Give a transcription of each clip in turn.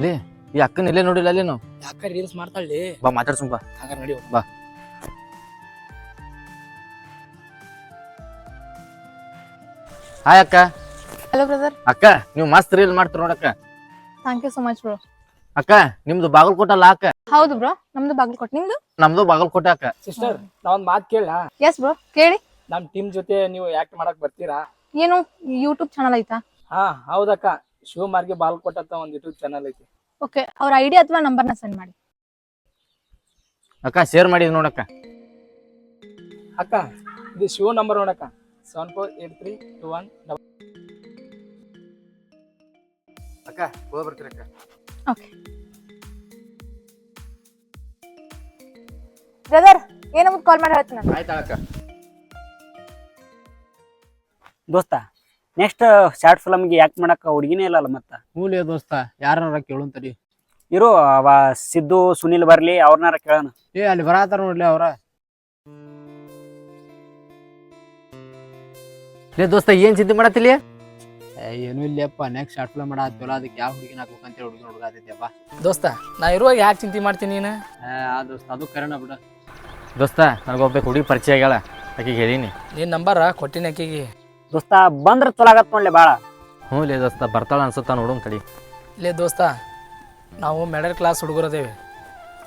ಲೇ ಈ ಅಕ್ಕನ ಇಲ್ಲೇ ನೋಡಿಲ್ಲ ಅಲ್ಲಿ ನಾವು ಯಾಕ ರೀಲ್ಸ್ ಮಾಡ್ತಾಳಿ ಬಾ ಮಾತಾಡ್ಸುಂಬ ಹಾಗಾರ ನಡಿ ಬಾ. ಹಾಯ್ ಅಕ್ಕ. Hello brother. ಅಕ್ಕ ನೀವು ಮಸ್ತ್ ರೀಲ್ ಮಾಡ್ತೀರ ನೋಡಕ್ಕ. Thank you so much bro. ಅಕ್ಕ ನಿಮ್ದು ಬಾಗಲಕೋಟೆ ಅಲ್ಲ ಅಕ್ಕ? ಹೌದು ಬ್ರೋ, ನಮ್ದು ಬಾಗಲಕೋಟೆ. ನಿಮ್ದು? ನಮ್ದು ಬಾಗಲಕೋಟೆ ಅಕ್ಕ. ಸಿಸ್ಟರ್ ನಾ ಒಂದ್ ಮಾತ್ ಕೇಳ ಎಸ್ ಬ್ರೋ, ಕೇಳಿ. ನಮ್ ಟೀಮ್ ಜೊತೆ ನೀವು ಯಾಕ್ಟ್ ಮಾಡಕ್ ಬರ್ತೀರಾ? ಏನು ಯೂಟ್ಯೂಬ್ ಚಾನಲ್ ಐತಾ? ಹಾ ಹೌದಕ್ಕ, ಶಿವಮಾರ್ಗಿ ಬಾಲ್ಕೋಟ್ ಅಂತ ಒಂದ್ ಯೂಟ್ಯೂಬ್ ಚಾನಲ್ ಐತಿ. ಓಕೆ, ಅವ್ರ ಐಡಿ ಅಥವಾ ನಂಬರ್ನ ಸೆಂಡ್ ಮಾಡಿ. ಅಕ್ಕ ಶೇರ್ ಮಾಡಿದ್ ನೋಡಕ್ಕ. ಅಕ್ಕ ಇದು ಶಿವ ನಂಬರ್ ನೋಡಕ್ಕ, 748321. ಅಕ್ಕ ಹೋಗಿ ಬರ್ತೀರಿ ಅಕ್ಕ. ಓಕೆ ಬ್ರದರ್, ಏನಂತ ಕಾಲ್ ಮಾಡಿ ಹೇಳ್ತೀನಿ ನಾನು. ಆಯ್ತಾ ಅಕ್ಕ. ದೋಸ್ತ ನೆಕ್ಸ್ಟ್ ಶಾರ್ಟ್ ಫಿಲಮ್ಗೆ ಯಾಕೆ ಮಾಡಕ್ಕ ಹುಡುಗಿನೇ ಇಲ್ಲಲ್ಲ ಮತ್ತ? ಮೂಲೆ ದೋಸ್ತ ಯಾರನ್ನಾರ ಕೇಳುಂತಡಿ. ಇರು ಅವ ಸಿದ್ದು ಸುನಿಲ್ ಬರ್ಲಿ, ಅವ್ರನಾರ ಕೇಳೋಣ. ಅಲ್ಲಿ ಬರತಾರ ನೋಡ್ಲಿ ಅವ್ರ. ಲೇ ದೋಸ್ತ ಏನ್ ಚಿಂತೆ ಮಾಡತ್ತಿಲ್ಲ? ಏನು ಇಲ್ಲಪ್ಪ, ನೆಕ್ಸ್ಟ್ ಶಾರ್ಟ್ ಫಿಲ್ಮ್ ಮಾಡತ್ತಲ್ಲ, ಅದಕ್ಕೆ ಯಾವ ಹುಡುಗಿನ ಹಾಕ್ಬೇಕಂತ ಹುಡುಗಿ ಹುಡುಗಾತೈತಿಯಪ್ಪ. ದೋಸ್ತ ನಾ ಇರುವಾಗ ಯಾಕೆ ಚಿಂತೆ ಮಾಡ್ತೀನಿ ನೀನು? ಆ ದೋಸ್ತ ಅದು ಕರೆನ ಬಿಡ. ದೋಸ್ತ ನನಗೊಬ್ಬ ಹುಡುಗಿ ಪರಿಚಯ ಆಗ್ಯಾಳ, ಆಕಿಗೆ ಹೇಳೀನಿ. ನೀನ್ ನಂಬರ್ ಕೊಟ್ಟಿನಿ ಆಕಿಗೆ. ದೋಸ್ತ ಬಂದ್ರ ಚಲೋ ಆಗತ್ ನೋಡ್ಲಿ ಬಾಳ. ಹ್ಞೂ ಲೇ ದೋಸ್ತ ಬರ್ತಾಳ ಅನ್ಸುತ್ತಾ, ನೋಡು ತಡಿ. ಲೇ ದೋಸ್ತ, ನಾವು ಮಿಡಲ್ ಕ್ಲಾಸ್ ಹುಡುಗರದೇವಿ,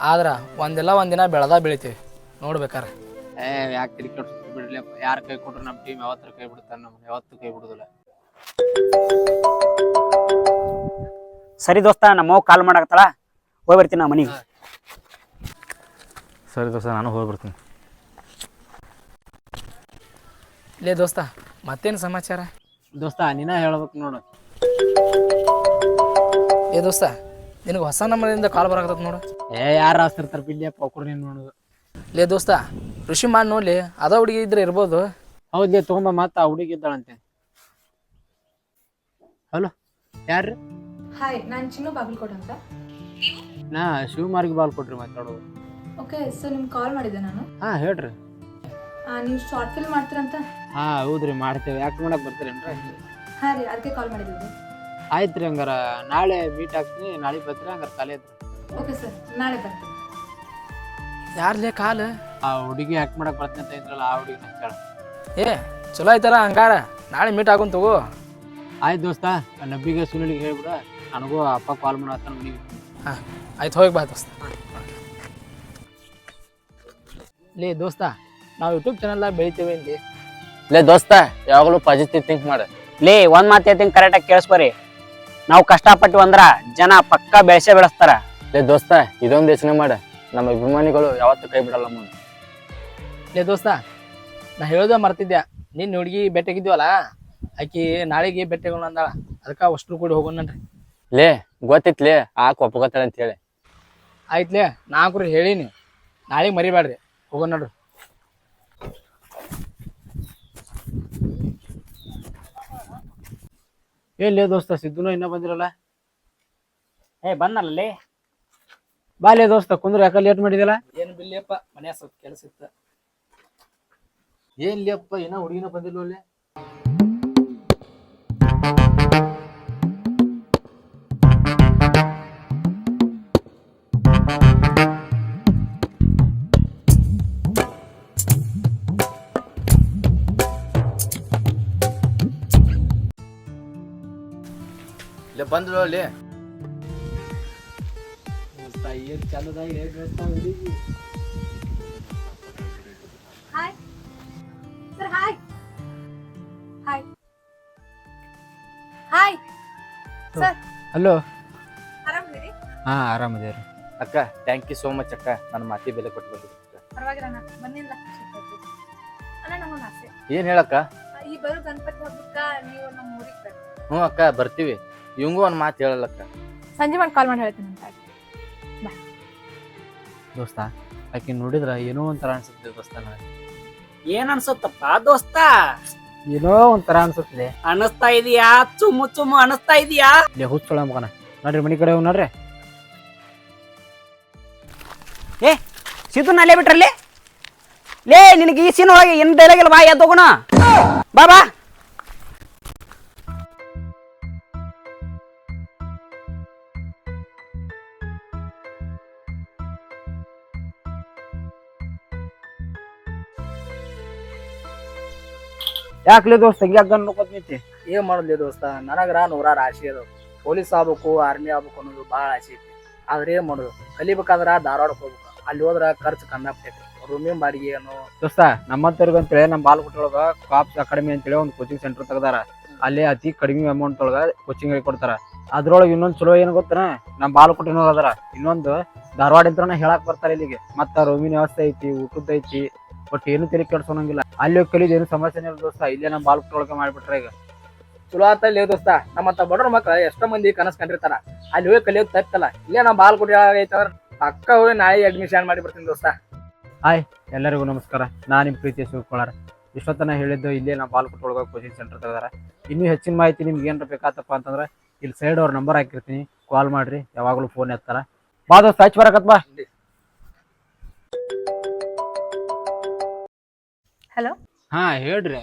ಆದ್ರ ಒಂದಿಲ್ಲ ಒಂದಿನ ಬೆಳಿತೀವಿ ನೋಡ್ಬೇಕಾರ. ಯಾಕೆ ತಿರುಗಿ ಕೆಡ್ಸ್ಕೊಂಡ್ ಬಿಡ್ಲಿಪ್ಪ, ಯಾರ ಕೈ ಕೊಟ್ರು ನಮ್ಮ ಟೀಮ್ ಯಾವತ್ತರ ಕೈ ಬಿಡ್ತಾರ, ನಮ್ಗೆ ಯಾವತ್ತೂ ಕೈ ಬಿಡುದಿಲ್ಲ. ಸರಿ ದೋಸ್ತ, ನಮ್ಮವ್ ಕಾಲ್ ಮಾಡಾಕತ್ತಾಳ, ಹೋಗಿ ಬರ್ತೀನಿ ನಾ ಮನಿಗೆ. ಸರಿ ದೋಸ್ತ, ನಾನು ಹೋಗಿ ಬರ್ತೀನಿ. ಲೇ ದೋಸ್ತ, ಮತ್ತೇನು ಸಮಾಚಾರ? ದೋಸ್ತ ನೀನ ಹೇಳ್ಬೇಕು ನೋಡು. ಏ ದೋಸ್ತ, ನಿನಗೆ ಹೊಸ ನಂಬರಿಂದ ಕಾಲ್ ಬರಾಕತ್ತ ನೋಡು. ಯಾರು ಹಸ್ತಿರ್ತಾರ ಬಿಲ್ಲಿಯಪ್ಪ, ಅವ್ರು ನೀನು ನೋಡುದು. ಲೇ ದೋಸ್ತ, ಋಷಿ ಮಾಡಿ ನೋಡ್ಲಿ, ಅದ ಹುಡುಗಿ ಇದ್ರೆ ಇರ್ಬೋದು. ಹೌದ್ಲೇ, ತೊಗೊಂಬ ಮಾತ ಆ ಹುಡುಗಿ ಇದ್ದಾಳಂತೆ. ಹಲೋ, ಯಾರ್ರಿ? ಹಾಯ್, ನಾನು ಚಿನ್ನು ಬಾಗಲಕೋಟೆ ಅಂತ. ನಾ ಶಿವಮಾರ್ಗಿ ಬಾಲ್ ಕೊಟ್ರಿ ಮಾತಾಡೋದು. ಓಕೆ, ಸೊ ನಿಮ್ಗೆ ಕಾಲ್ ಮಾಡಿದ್ದೆ ನಾನು. ಹಾಂ ಹೇಳ್ರಿ. ನೀವು ಶಾರ್ಟ್ ಫಿಲ್ಮ್ ಮಾಡ್ತೀರಂತ? ಹಾಂ ಹೌದ್ರಿ, ಮಾಡ್ತೇವೆ. ಯಾಕೆ ಮಾಡಕ್ ಬರ್ತೀರೇನ್ರಿ? ಹಾಂ ರೀ, ಅದಕ್ಕೆ ಕಾಲ್ ಮಾಡಿದ್ದು. ಆಯ್ತು ರೀ, ಹಂಗಾರ ನಾಳೆ ಮೀಟ್ ಆಗ್ತೀನಿ, ನಾಳೆ ಬರ್ತೀರಿ ಹಂಗಾರ ಕಾಲೇ ಇದ್ರಿ. ಓಕೆ ಸರ್, ನಾಳೆ ಬರ್ತೀನಿ. ಯಾರ್ಲೇ ಕಾಲ್? ಆ ಹುಡುಗಿ ಯಾಕೆ ಮಾಡಕ್ ಬರ್ತೀನಿ ಅಂತ ಇದ್ರಲ್ಲ, ಆ ಹುಡುಗಿ ಹಚ್ಚಾಳ. ಏ ಚಲೋ ಆಯ್ತಾರ, ಹಂಗಾರ ನಾಳೆ ಮೀಟ್ ಆಗೋನ್ ತಗೋ. ಆಯ್ತು ದೋಸ್ತ, ನಬ್ಬಿಗೆ ಸುನಿಲಿಗೆ ಹೇಳ್ಬಿಡ, ನನಗೂ ಅಪ್ಪ ಕಾಲ್ ಮಾಡತ್ತಾನ ಮನೆಗೆ. ಹಾಂ ಆಯ್ತು, ಹೋಗಿ ಬಾ ದೋಸ್ತ. ಲೇ ದೋಸ್ತ, ನಾವು ಯೂಟ್ಯೂಬ್ ಚಾನಲ್ದಾಗ ಬೆಳಿತೇವೆ ಇಲ್ಲಿ. ಲೇ ದೋಸ್ತ, ಯಾವಾಗಲೂ ಪಾಸಿಟಿವ್ ಥಿಂಕ್ ಮಾಡ. ಲೇ ಒಂದ್ ಮಾತು ಹೇಳ್ತೀನಿ, ಕರೆಕ್ಟಾಗಿ ಕೇಳಿಸ್ಬರಿ. ನಾವು ಕಷ್ಟಪಟ್ಟು ಅಂದ್ರ ಜನ ಪಕ್ಕ ಬೆಳೆಸ್ತಾರ. ಲೇ ದೋಸ್ತ, ಇದೊಂದು ಯೋಚನೆ ಮಾಡ, ನಮ್ಮ ಅಭಿಮಾನಿಗಳು ಯಾವತ್ತೂ ಕೈ ಬಿಡಲ್ಲ ಮುಂದೆ. ಲೇ ದೋಸ್ತ, ನಾ ಹೇಳೋದ ಮರ್ತಿದ್ದೆ, ನಿನ್ನ ಹುಡುಗಿ ಭೇಟಿಯಾಗಿದ್ವಲ್ಲ, ಆಕಿ ನಾಳೆಗೆ ಭೇಟಿಯಾಗೋಣ ಅಂದಾಳ, ಅದಕ್ಕೆ ಅಷ್ಟು ಕೂಡಿ ಹೋಗೋಣನ್ರಿ. ಲೇ ಗೊತ್ತಿತ್ಲೇ, ಆಕೆ ಒಪ್ಪಗತ್ತಾಳೆ ಅಂತ ಹೇಳಿ. ಆಯ್ತ್ಲೇ, ನಾಲ್ಕು ಹೇಳೀನಿ, ನಾಳೆಗೆ ಮರಿಬೇಡ್ರಿ, ಹೋಗೋಣ ನೋಡ್ರಿ. ಏನ್ ಲೇ ದೋಸ್ತ, ಸಿದ್ದುನ ಇನ್ನ ಬಂದಿರಲ್ಲ? ಬಂದಲ್ಲೇ ಬಾ ಲೇ ದೋಸ್ತ, ಕುಂದ್ರ, ಯಾಕ ಲೇಟ್ ಮಾಡಿದಿಲ್ಲ? ಏನು ಬಿಲ್ಲಿಯಪ್ಪ, ಮನ್ಯಾಗ ಸ್ವಲ್ಪ ಕೆಲಸ ಇತ್ತ. ಏನ್ ಲೇಪ್ಪ, ಏನ ಹುಡುಗಿನ ಬಂದಿಲ್ಲ ಅಲ್ಲೇ? ಬಂದ್ರು ಅಲ್ಲಿ. ಏನ್ ಚಂದದಾಗಿ ಹುಡುಗಿ. Hi sir, hi hi hi sir. Hello. ಆರಾಮಿದ್ದೀರಿ? ಹಾ ಆರಾಮದೇವ್ರಿ. ಅಕ್ಕ ಥ್ಯಾಂಕ್ ಯು ಸೋ ಮಚ್ ಅಕ್ಕ, ನನ್ನ ಮಾತಿ ಬೆಲೆ ಕೊಟ್ಟು ಬಂದಿದ್ದಕ್ಕ. ಪರವಾಗಿಲ್ಲ ಅಣ್ಣ, ಬಂದಿಲ್ಲ. ಅಣ್ಣ, ನಮಗೊಂದು ಆಸೆ. ಏನ್ ಹೇಳಕ್ಕ? ಈ ಬರೋ ಗಣಪತಿ ಹಬ್ಬಕ್ಕ ನೀವು ನಮ್ಮ ಊರಿಗೆ ಬರ್ರಿ. ಹ್ಞೂ ಅಕ್ಕ ಬರ್ತೀವಿ. ಇವಂಗೂ ಒಂದು ಮಾತು ಹೇಳಲ್ಲಕ್ಕ. ಸಂಜೆ ಮಾಡಿ ಕಾಲ್ ಮಾಡಿ ಹೇಳ್ತೀನಿ ಅಂತ. ದೋಸ್ತ, ಆಕೆ ನೋಡಿದ್ರ ಏನೋ ಒಂಥರ ಅನ್ಸುತ್ತೆ ದೋಸ್ತ. ಏನ್ ಅನ್ಸುತ್ತಪ್ಪ ದೋಸ್ತ? ಏನೋ ಒಂಥರ ಅನ್ಸುತ್ತೆ. ಅನಸ್ತಾ ಇದೀಯಾ? ಚುಮ್ಮು ಚುಮ್ಮು ಅನಸ್ತಾ ಇದೀಯಾ? ಲೇ ಹುಚ್ಚೊಳ ಮಗನ, ನೋಡ್ರಿ ಮನಿ ಕಡೆ ಹೋಗಿ ನೋಡ್ರಿ. ಏ ಸಿದ್ದು ನಲ್ಲೇ ಬಿಟ್ರಲ್ಲಿ. ಲೇ ನಿನಗೆ ಈ ಸೀನ್ ಒಳಗೆ ಏನ್ ಡೈಲಾಗ್ ಇಲ್ಲ, ಬಾ ಎದ್ದೋಗೋಣ, ಬಾ ಬಾ. ಯಾಕ್ಲೆ ದೋಸ್ತ ಹಂಗ್ಯಾಕ ಗಂಡು ನೋಡ್ಕೊತ ನಿಂತಿ? ಏನ್ ಮಾಡೋದ್ಲಿ ದೋಸ್ತ, ನನಗ್ರ ನೂರಾರು ಆಸೆ ಅದಾವ. ಪೊಲೀಸ್ ಆಗ್ಬೇಕು, ಆರ್ಮಿ ಆಗ್ಬೇಕು ಅನ್ನೋದು ಭಾಳ ಆಸೆ ಐತಿ. ಆದ್ರೆ ಏನ್ ಮಾಡೋದು, ಕಲಿಬೇಕಾದ್ರ ಧಾರವಾಡಕ್ಕೆ ಹೋಗ್ಬೇಕು. ಅಲ್ಲಿ ಹೋದ್ರ ಖರ್ಚು ಕಮ್ಮಿಯಾಗ್ತೈತಿ. ರೂಮಿನ ಬಾಡಿಗೆ ಏನೋ. ದೋಸ್ತ ನಮ್ಮಂತವ್ರಿಗೆ ಅಂತೇಳಿ ನಮ್ಮ ಬಾಲ್ಕೋಟೊಳಗ ಕಾಪ್ಸ್ ಅಕಾಡೆಮಿ ಅಂತೇಳಿ ಒಂದು ಕೋಚಿಂಗ್ ಸೆಂಟರ್ ತೆಗ್ದಾರ. ಅಲ್ಲಿ ಅತಿ ಕಡಿಮೆ ಅಮೌಂಟ್ ಒಳಗ ಕೋಚಿಂಗ್ ಕೊಡ್ತಾರ. ಅದ್ರೊಳಗೆ ಇನ್ನೊಂದು ಚಲೋ ಏನ್ ಗೊತ್ತನ, ನಮ್ಮ ಬಾಲ್ಕೋಟ ಅದಾರ. ಇನ್ನೊಂದು ಧಾರವಾಡ ಅಂತ ಹೇಳಕ್ ಬರ್ತಾರ ಇಲ್ಲಿಗೆ. ಮತ್ತ ರೂಮಿನ ವ್ಯವಸ್ಥೆ ಐತಿ, ಊಟದ ಐತಿ, ಬಟ್ ಏನು ತಲೆ ಕೆಡ್ಸೋನಂಗಿಲ್ಲ. ಅಲ್ಲಿ ಹೋಗಿ ಕಲಿಯೋದು ಏನು ಸಮಸ್ಯೆ ಇಲ್ಲ ದೋಸ್ತ. ಇಲ್ಲೇ ನಮ್ಮ ಬಾಲ್ಕೋಟೊಳಗೆ ಮಾಡ್ಬಿಟ್ರೆ ಈಗ ಚಲೋ ಆತಲ್ಲಿ ದೋಸ್ತ. ನಮ್ಮಂತ ಬಡವ್ರ ಮಕ್ಳು ಎಷ್ಟೋ ಮಂದಿ ಕನಸ್ ಕಂಡಿರ್ತಾರ. ಅಲ್ಲಿ ಹೋಗಿ ಕಲಿಯೋದು ತಪ್ಪಲ್ಲ. ಇಲ್ಲೇ ನಮ್ಮ ಬಾಲ್ಕೋಟೆ ಐತಂದ್ರ ಪಕ್ಕ ಹೋಗಿ ನಾಳೆ ಅಡ್ಮಿಷನ್ ಮಾಡಿ ಬರ್ತೀನಿ ದೋಸ್ತ. ಹಾಯ್ ಎಲ್ಲರಿಗೂ ನಮಸ್ಕಾರ. ನಾನು ನಿಮ್ಮ ಪ್ರೀತಿಯ ಶಿವಕುಮಾರ್. ಇಷ್ಟೊತ್ತನ ಹೇಳಿದ್ದು ಇಲ್ಲೇ ನಮ್ಮ ಬಾಲ್ಕೋಟೊಳಗೆ ಕೋಚಿಂಗ್ ಸೆಂಟರ್ ತೆಗ್ದಾರ. ಇನ್ನೂ ಹೆಚ್ಚಿನ ಮಾಹಿತಿ ನಿಮ್ಗೆ ಏನಾರ ಬೇಕಾತಪ್ಪ ಅಂತಂದ್ರೆ ಇಲ್ಲಿ ಸೈಡ್ ಅವ್ರ ನಂಬರ್ ಹಾಕಿರ್ತೀನಿ, ಕಾಲ್ ಮಾಡ್ರಿ. ಯಾವಾಗಲೂ ಫೋನ್ ಎತ್ತಾರ. ಬಾ ದೋಸ್ತ, ಹಚ್ಚಿ ಬರಕತ್ ಬಾ. ಹಲೋ. ಹಾ ಹೇಳ್ರಿ.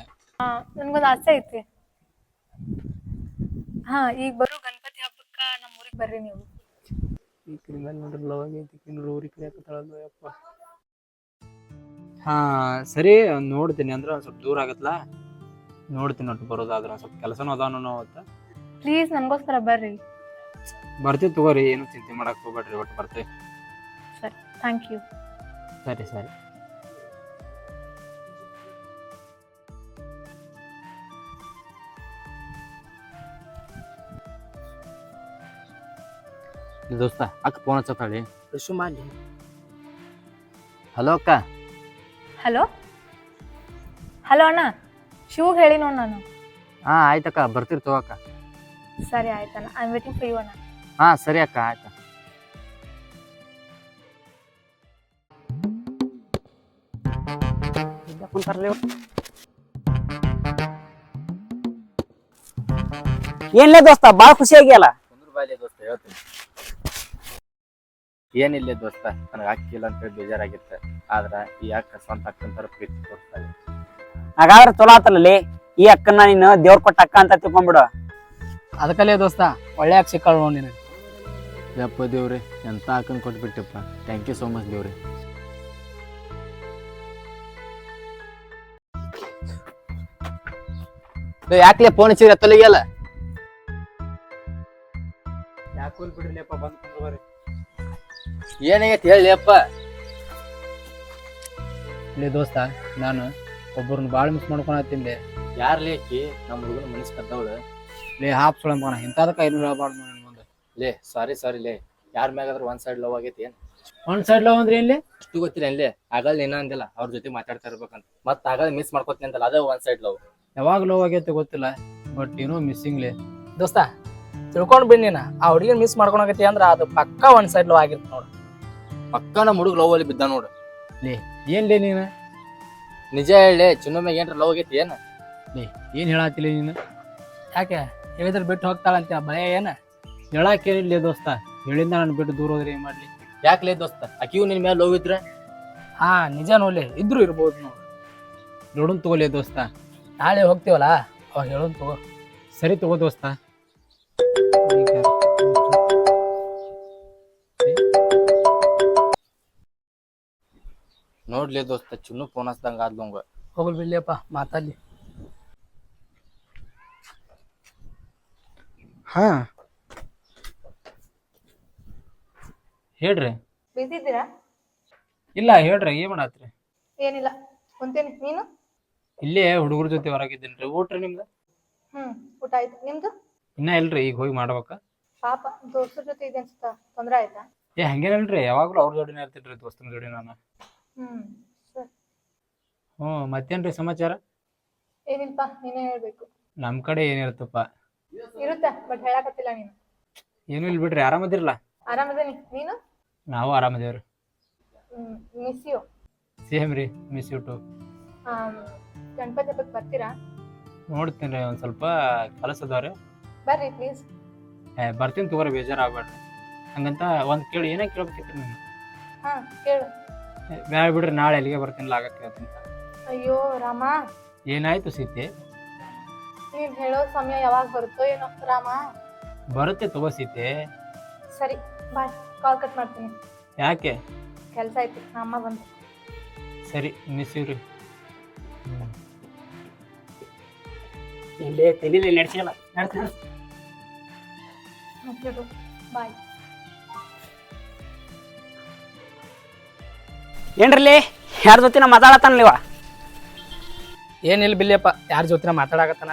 ನನ್ಗೊಂದು ಆಸೆ ಐತಿ. ಹಾ, ಈಗ ಬರೋ ಗಣಪತಿ ಹಬ್ಬಕ್ಕ ನಮ್ಮ ಊರಿಗೆ ಬರ್ರಿ ನೀವು. ಹಾ ಸರಿ, ನೋಡ್ತೀನಿ. ಅಂದ್ರೆ ಒಂದು ಸ್ವಲ್ಪ ದೂರ ಆಗತ್ತಲ್ಲ, ನೋಡ್ತೀನಿ. ಒಟ್ಟು ಬರೋದಾದ್ರೆ ಸ್ವಲ್ಪ ಕೆಲಸನೂ ಅದಾನು ಅವತ್ತ. ಪ್ಲೀಸ್ ನನಗೋಸ್ಕರ ಬರ್ರಿ. ಬರ್ತೀವಿ ತಗೋರಿ, ಏನು ಚಿಂತೆ ಮಾಡಕ್ ಹೋಗ್ಬೇಡ್ರಿ, ಒಟ್ಟು ಬರ್ತೀವಿ. ಸರಿ, ಥ್ಯಾಂಕ್ ಯು. ಸರಿ ಸರಿ. ದೋಸ್ತ ಅಕ್ಕ ಫೋನ್ ಹಚ್ಚತ್ತಾಳಿ. ರಿಶು ಮಾಡಿ. ಹಲೋ ಅಕ್ಕ. ಹಲೋ ಹಲೋ ಅಣ್ಣ, ಶಿವ್ಗೆ ಹೇಳಿ ನೋಡ್ ನಾನು. ಹಾ ಆಯ್ತಕ್ಕ, ಬರ್ತೀರಿ ತಗೋ ಅಕ್ಕ. ಸರಿ ಆಯ್ತಣ್ಣ, I am waiting for you ಅಣ್ಣ. ಹಾ ಸರಿ ಅಕ್ಕ, ಆಯ್ತಾ. ಏನ್ಲೇ ದೋಸ್ತ, ಬಾಳ ಖುಷಿ ಆಗಿಯಲ್ಲ. ದೋಸ್ತ ಹೇಳ್ತೀನಿ. ಏನಿಲ್ಲ ದೋಸ್ತ, ನನಗೆ ಹಾಕಿಲ್ಲ ಅಂತ ಹೇಳಿ ಬೇಜಾರಾಗಿತ್ತು. ಆದ್ರ ಈ ಅಕ್ಕ ಸ್ವಂತ ಅಕ್ಕಂತರ ಪ್ರೀತಿ ತೋರಿಸ್ತಾಳೆ. ಹಾಗಾದ್ರೆ ಚಲೋ ಆತಲ್ಲಿ. ಈ ಅಕ್ಕನ ನೀನು ದೇವ್ರ ಕೊಟ್ಟ ಅಕ್ಕ ಅಂತ ತಿಳ್ಕೊಂಡ್ಬಿಡು. ಅದಕ್ಕಲ್ಲೇ ದೋಸ್ತ, ಒಳ್ಳೆ ಅಕ್ಕ ಸಿಕ್ಕಾಳ ನೋಡಿ ನಿನಗೆ. ಯಪ್ಪ ದೇವ್ರಿ, ಎಂತ ಅಕ್ಕನ್ ಕೊಟ್ಬಿಟ್ಟಪ್ಪ. ಥ್ಯಾಂಕ್ ಯು ಸೋ ಮಚ್ ದೇವ್ರಿ. ಯಾಕ್ಲೆ ಫೋನ್ ಹಚ್ಚಿದ್ರೆ ಎತ್ತಲಿಗೆಲ್ಲ? ಯಾಕೋ ಬಿಡ್ರಿಲಪ್ಪ, ಬಂದ್ ಕುಂದ್ರಿ. ಏನಾಗೈತಿ ಹೇಳಿ ಅಪ್ಪ. ಇಲ್ಲಿ ದೋಸ್ತ, ನಾನು ಒಬ್ಬರನ್ನ ಭಾಳ ಮಿಸ್ ಮಾಡ್ಕೊಳತ್ತೀನಿ. ಯಾರ್ಲೇ ಆಕಿ? ನಮ್ಮ ಹುಡುಗನ ಮನಸ್ಸು ಕದ್ದವಳು. ಲೇ ಹಾಪ್ ಸುಳ ಮಗನ, ಇಂಥದಕ್ಕ ಏನು ಹೇಳ್ಬಾರ್ದು ನನ್ನ ಮುಂದೆ. ಲೇ ಸಾರಿ ಲೇ, ಯಾರ ಮ್ಯಾಗಾದ್ರೂ ಒಂದ್ ಸೈಡ್ ಲವ್ ಆಗೈತಿ ಏನ್? ಒಂದ್ ಸೈಡ್ ಲವ್ ಅಂದ್ರೆ ಏನ್ಲಿ? ಅಷ್ಟು ಗೊತ್ತಿಲ್ಲ ಅಲ್ಲೇ. ಆಗಲ್ ಏನ ಅಂದಿಲ್ಲ, ಅವ್ರ ಜೊತೆ ಮಾತಾಡ್ತಾ ಇರ್ಬೇಕಂತ. ಮತ್ತ ಆಗಲ್ ಮಿಸ್ ಮಾಡ್ಕೊತೀನಿ ಅಂತಲ್ಲ, ಅದೇ ಒಂದ್ ಸೈಡ್ ಲವ್. ಯಾವಾಗ ಲವ್ ಆಗೈತೆ ಗೊತ್ತಿಲ್ಲ, ಬಟ್ ಏನೋ ಮಿಸ್ಸಿಂಗ್ಲಿ. ದೋಸ್ತ ತಿಳ್ಕೊಂಡ್ ಬಿಡ್ ನೀನ. ಆ ಹುಡುಗಿನ ಮಿಸ್ ಮಾಡ್ಕೊಳಕತ್ತಿ ಅಂದ್ರ ಅದು ಪಕ್ಕ ಒಂದ್ ಸೈಡ್ ಲವ್ ಆಗಿರ್ತ ನೋಡು. ಪಕ್ಕ ನಮ್ಮ ಹುಡುಗ ಲವ್ ಅಲ್ಲಿ ಬಿದ್ದ ನೋಡು. ಲೇ ಏನ್ಲೇ ನೀನು? ನಿಜ ಹೇಳಿ, ಚಿನ್ನ ಮ್ಯಾಗ ಏನ್ರ ಲವ್ ಆಗೈತಿ ಏನ? ಲೇ ಏನ್ ಹೇಳತ್ತಿಲ್ಲ ನೀನು? ಯಾಕೆ ಹೇಳಿದ್ರೆ ಬಿಟ್ಟು ಹೋಗ್ತಾಳಂತ ಭಯ ಏನ? ಹೇಳಾಕೇನಿಲ್ಲ ದೋಸ್ತ, ಹೇಳಿಂದ ನಾನು ಬಿಟ್ಟು ದೂರ ಹೋದ್ರೆ ಏನ್ ಮಾಡ್ಲಿ? ಯಾಕ್ಲೇ ದೋಸ್ತ, ಆಕಿಯು ನಿನ್ ಮೇಲೆ ಲವ್ ಇದ್ರೆ? ಹಾ ನಿಜ ನೋಡ್ಲಿ, ಇದ್ರು ಇರ್ಬೋದು ನೋಡು. ನೋಡೋನ್ ತಗೋಲೇ ದೋಸ್ತ. ನಾಳೆ ಹೋಗ್ತೀವಲ್ಲ ಅವಾಗ ಹೇಳೋನ್ ತಗೋ. ಸರಿ ತಗೋ ದೋಸ್ತ. ನೋಡ್ಲಿ ದೋಸ್ತ, ಚಿನ್ನು ಫೋನ್ ಹಚ್ದಂಗ ಆದ್ಲಂಗ. ಹೋಗ್ಲಿ ಬಿಡ್ಲಿಯಪ್ಪ, ಮಾತಾಡ್ಲಿ. ಹಾ ಹೇಳ್ರಿ. ಬಿಸಿ ಇದ್ದೀರಾ? ಇಲ್ಲ ಹೇಳ್ರಿ, ಏನ್ ಮಾಡತ್ರಿ? ಏನಿಲ್ಲ, ಕುಂತೀನಿ. ನೀನು? ಇಲ್ಲೇ ಹುಡುಗರ ಜೊತೆ ಹೊರಗಿದ್ದೀನ್ರಿ. ಊಟ್ರಿ ನಿಮ್ದು? ಊಟ ಆಯ್ತು, ನಿಮ್ದು? ಇನ್ನ ಇಲ್ರಿ, ಈಗ ಹೋಗಿ ಮಾಡ್ಬೇಕ. ಪಾಪ ದೋಸ್ತರ ಜೊತೆ ಇದೆ ಅನ್ಸುತ್ತಾ? ತೊಂದ್ರೆ ಆಯ್ತಾ? ಹಂಗೇನಲ್ರಿ, ಯಾವಾಗ್ಲೂ ಅವ್ರ ಜೋಡಿನೇ ಇರ್ತಿನ್ರಿ, ದೋಸ್ತನ ಜೋಡಿ ನಾನು. ಸರಿ. ಮತ್ತೇನ್ರಿ ಸಮಾಚಾರ? ಏನಿಲ್ಲಪ್ಪ, ನೀನೇ ಹೇಳ್ಬೇಕು. ನಮ್ ಕಡೆ ಏನಿರ್ತಪ್ಪ? ಇರುತ್ತ, ಬಟ್ ಹೇಳಕತ್ತಿಲ್ಲ ನೀನು. ಏನು ಇಲ್ ಬಿಡ್ರಿ, ಆರಾಮದಿರಲ್ಲ? ಆರಾಮದೇನಿ, ನೀನು? ನಾವು ಆರಾಮದೇವ್ರಿ. Miss you. ಸೇಮ್ ರೀ, ಮಿಸ್ ಯು ಟು. ಗಣಪತಿ ಹಬ್ಬಕ್ಕೆ ಬರ್ತೀರಾ? ನೋಡ್ತೀನಿ, ಒಂದ್ ಸ್ವಲ್ಪ ಕೆಲಸ ಅದಾವ್ರಿ. ಬರ್ರಿ ಪ್ಲೀಸ್. ಬರ್ತೀನಿ ತಗೋರಿ, ಬೇಜಾರಾಗ್ಬೇಡ್ರಿ. ಹಂಗಂತ ಒಂದ್ ಕೇಳಿ, ಏನೇ ಕೇಳ್ಬೇಕಿತ್ತು ನೀವು? ಹಾ ಕೇಳು. ಬ್ಯಾಡ ಬಿಡ್ರಿ, ನಾಳೆ ಅಲ್ಲಿಗೆ ಬರ್ತೀನಿ, ಆಗ ಕೇಳ್ತೀನಿ. ಅಯ್ಯೋ ರಾಮ, ಏನಾಯ್ತು ಸೀತೆ? ನೀನ್ ಹೇಳೋ ಸಮಯ ಯಾವಾಗ ಬರುತ್ತೋ ಏನೋ ರಾಮ. ಬರುತ್ತೆ ತಗೋ ಸೀತೆ. ಸರಿ ಬಾಯ್, ಕಾಲ್ ಕಟ್ ಮಾಡ್ತೀನಿ. ಯಾಕೆ? ಕೆಲಸ ಐತಿ, ಅಮ್ಮ ಬಂದು. ಸರಿ, ಮಿಸ್ ಯು ರೀ. ಇಲ್ಲಿ ತೆಲಿಲಿ ನಡೆಸಿಲ್ಲ ಬಾಯ್. ಏನ್ರಲ್ಲಿ ಯಾರ ಜೊತೆ ಮಾತಾಡತ್ತಾನಲ್ಲಿವ ಏನಿಲ್ಲ ಬಿಲ್ಲಿಯಪ್ಪ, ಯಾರ ಜೊತೆ ಮಾತಾಡಕತ್ತಾನ.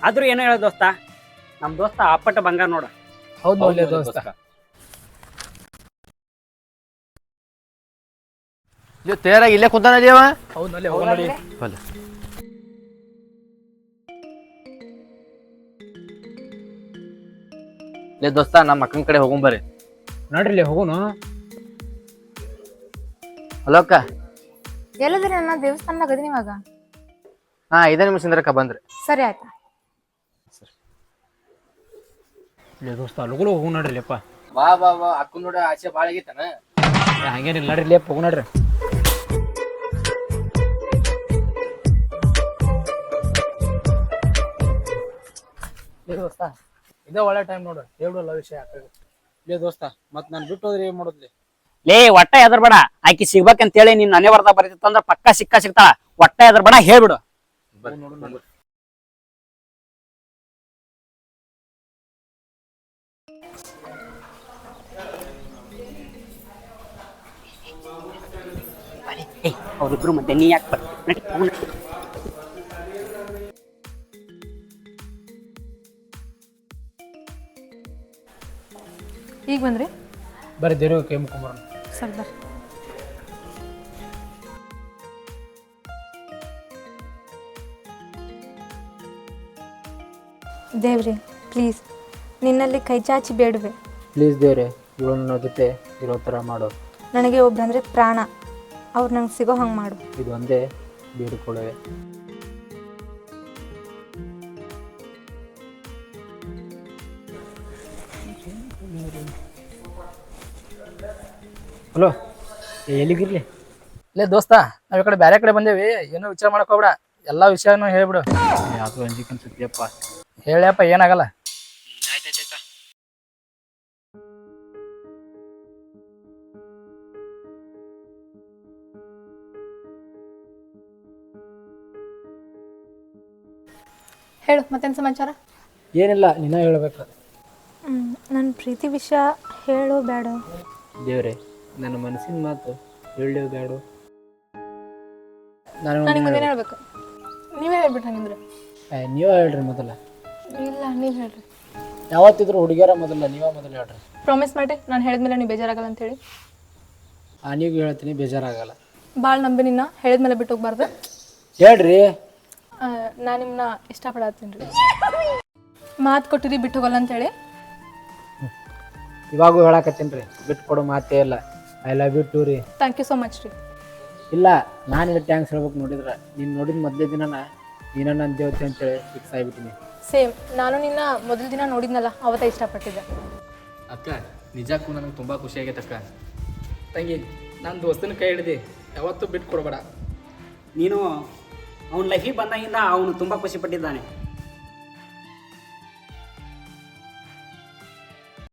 ಆದ್ರೂ ಏನೋ ಹೇಳ ದೋಸ್ತ, ನಮ್ಮ ದೋಸ್ತ ಅಪ್ಪಟ ಬಂಗಾರ ನೋಡ. ಹೌದು ನೋಡ್ಲಿ ದೋಸ್ತ. ತೇರಾಗಿ ಇಲ್ಲೇ ಕುಂತಾನ ಅವ. ಹೌದು ನೋಡಿ, ಹೋಗಿ ನೋಡಿ. ಲೇ ದೋಸ್ತ, ನಮ್ಮ ಅಕ್ಕನ ಕಡೆ ಹೋಗುಂಬರ್ರಿ. ನೋಡ್ರಿ ಹೋಗುನು. ಹಲೋ ಅಕ್ಕ. ಎಲ್ಲದ್ರಿ ನನ್ನ ದೇವಸ್ಥಾನದಾಗ ಅದೀನಿ ಇವಾಗ. ಹಾ, 5 ನಿಮಿಷ ಬಂದ್ರಿ. ಸರಿ ಆಯ್ತಾ. ಲೇ ದೋಸ್ತ ಅಲ್ಲುಗಳು ಹೋಗು ನೋಡ್ರಿ ಲೇಪ. ಬಾ ಬಾ ಬಾ, ಅಕ್ಕನ ನೋಡಿ ಆಸೆ ಭಾಳ ಆಗೈತನ. ಹಂಗೇನಿಲ್ಲ ನೋಡ್ರಿ ಲೇಪ್ ಹೋಗು ನೋಡ್ರಿ. ಲೇ ದೋಸ್ತ, ಇದೇ ಒಳ್ಳೆ ಟೈಮ್ ನೋಡು, ಹೇಳಲ್ಲ ವಿಷಯ. ಲೇ ದೋಸ್ತ, ಮತ್ ನಾನು ಬಿಟ್ಟು ಹೋದ್ರೆ ಏನ್ ಮಾಡೋದ್ಲಿ? ಲೇ ಒಟ್ಟ ಎದರ್ಬೇಡ, ಆಕಿ ಸಿಗ್ಬೇಕಂತೇಳಿ ನೀನ್ ನನೆ ಬರ್ದ ಬರೀತಿತ್ತಂದ್ರ ಪಕ್ಕ ಸಿಗ್ತಾಳ. ಒಟ್ಟ ಎದರ್ಬೇಡ, ಹೇಳ್ಬಿಡು. ಅವ್ರಿಬ್ರು ಮತ್ತೆ ನೀ ಯಾಕೆ ಬರ್ತಿ? ಈಗ ಬಂದ್ರಿ? ಬರ್ರಿ ದೇವ್ರ ಕೈ ಮುಕೊಂಬರೋಣ. ಸರಿ ಬರ್ರಿ. ದೇವ್ರಿ ಪ್ಲೀಸ್, ನಿನ್ನಲ್ಲಿ ಕೈ ಚಾಚಿ ಬೇಡವೆ. ಪ್ಲೀಸ್ ದೇವ್ರೆ, ಇವಳು ನನ್ನ ಜೊತೆ ಇರೋ ಥರ ಮಾಡು. ನನಗೆ ಒಬ್ರಂದ್ರೆ ಪ್ರಾಣ, ಅವ್ರು ನಂಗೆ ಸಿಗೋ ಹಂಗೆ ಮಾಡು. ಇದು ಒಂದೇ ಬೇಡಿಕೊಳ್ಳುವೆ. ಹಲೋ, ಎಲ್ಲಿಗಿರ್ಲಿ? ಲೇ ದೋಸ್ತ, ನಾವ್ ಈ ಕಡೆ ಬೇರೆ ಕಡೆ ಬಂದೇವಿ, ಏನೋ ವಿಚಾರ ಮಾಡಕ್ ಹೋಗ್ಬೇಡ, ಎಲ್ಲಾ ವಿಷಯನೂ ಹೇಳ್ಬಿಡು. ಯಾಕೋ ಅಂಜಿಕ್ ಅನ್ಸುತ್ತೆಪ್ಪ. ಹೇಳ್ಯಪ್ಪ, ಏನಾಗಲ್ಲ. ಹೇಳು, ಮತ್ತೇನು ಸಮಾಚಾರ? ಏನಿಲ್ಲ, ನೀನ ಹೇಳ್ಬೇಕು. ನನ್ನ ಪ್ರೀತಿ ವಿಷಯ ಹೇಳು ಬೇಡ? ದೇವ್ರೆ, ನನ್ನ ಮನಸ್ಸಿನ ಮಾತು ಹೇಳಿ ಬೇಡ. ನನಗೆ ಮುಂದೇನು ಹೇಳ್ಬೇಕು? ನೀವೇ ಹೇಳ್ಬಿಟ್ಟು ಹಂಗಿದ್ರೆ. ನೀವೇ ಹೇಳ್ರಿ ಮೊದಲ. ಇಲ್ಲ, ನೀವು ಹೇಳ್ರಿ. ಯಾವತ್ತಿದ್ರು ಹುಡುಗಿಯರ ಮೊದಲ ನೀವ ಮೊದಲು ಹೇಳ್ರಿ. ಪ್ರಾಮಿಸ್ ಮಾಡಿ, ನಾನು ಹೇಳಿದ್ಮೇಲೆ ನೀವು ಬೇಜಾರಾಗಲ್ಲ ಅಂತೇಳಿ. ನೀವು ಹೇಳ್ತೀನಿ, ಬೇಜಾರಾಗಲ್ಲ. ಭಾಳ ನಂಬಿ ನಿನ್ನ ಹೇಳಿದ್ಮೇಲೆ ಬಿಟ್ಟು ಹೋಗ್ಬಾರ್ದು. ಹೇಳ್ರಿ. ನಾನು ನಿಮ್ಮನ್ನ ಇಷ್ಟಪಡತ್ತೀನಿ ರೀ. ಮಾತು ಕೊಟ್ಟಿರಿ ಬಿಟ್ಟು ಹೋಗಲ್ಲ ಅಂತೇಳಿ. ಇವಾಗೂ ಹೇಳಕತ್ತೀನಿ ರೀ, ಬಿಟ್ಟು ಕೊಡೋ ಮಾತೇ ಇಲ್ಲ. ಐ ಲವ್ ಯು ಟು ರೀ. ಥ್ಯಾಂಕ್ ಯು ಸೋ ಮಚ್ ರೀ. ಇಲ್ಲ, ನಾನು ಇದು ಟ್ಯಾಂಕ್ಸ್ ಹೇಳ್ಬೇಕು ನೋಡಿದ್ರ, ನೀನು ನೋಡಿದ ಮೊದಲೇ ದಿನನ ನೀನ ನನ್ನ ದೇವತೆ ಅಂತೇಳಿ ಫಿಕ್ಸ್ ಆಗಿಬಿಟ್ಟಿನಿ. ಸೇಮ್, ನಾನು ನಿನ್ನ ಮೊದಲ ದಿನ ನೋಡಿದ್ನಲ್ಲ, ಅವತ್ತೇ ಇಷ್ಟಪಟ್ಟಿದ್ದೆ. ಅಕ್ಕ, ನಿಜಕ್ಕೂ ನನಗೆ ತುಂಬ ಖುಷಿ ಆಗೈತೆ ಅಕ್ಕ. ತಂಗಿ, ನನ್ನ ದೋಸ್ತನ ಕೈ ಹಿಡಿದು ಯಾವತ್ತೂ ಬಿಟ್ಟು ಕೊಡಬೇಡ. ನೀನು ಅವನ ಲೈಫಿಗೆ ಬಂದಾಗಿಂದ ಅವನು ತುಂಬ ಖುಷಿ ಪಟ್ಟಿದ್ದಾನೆ.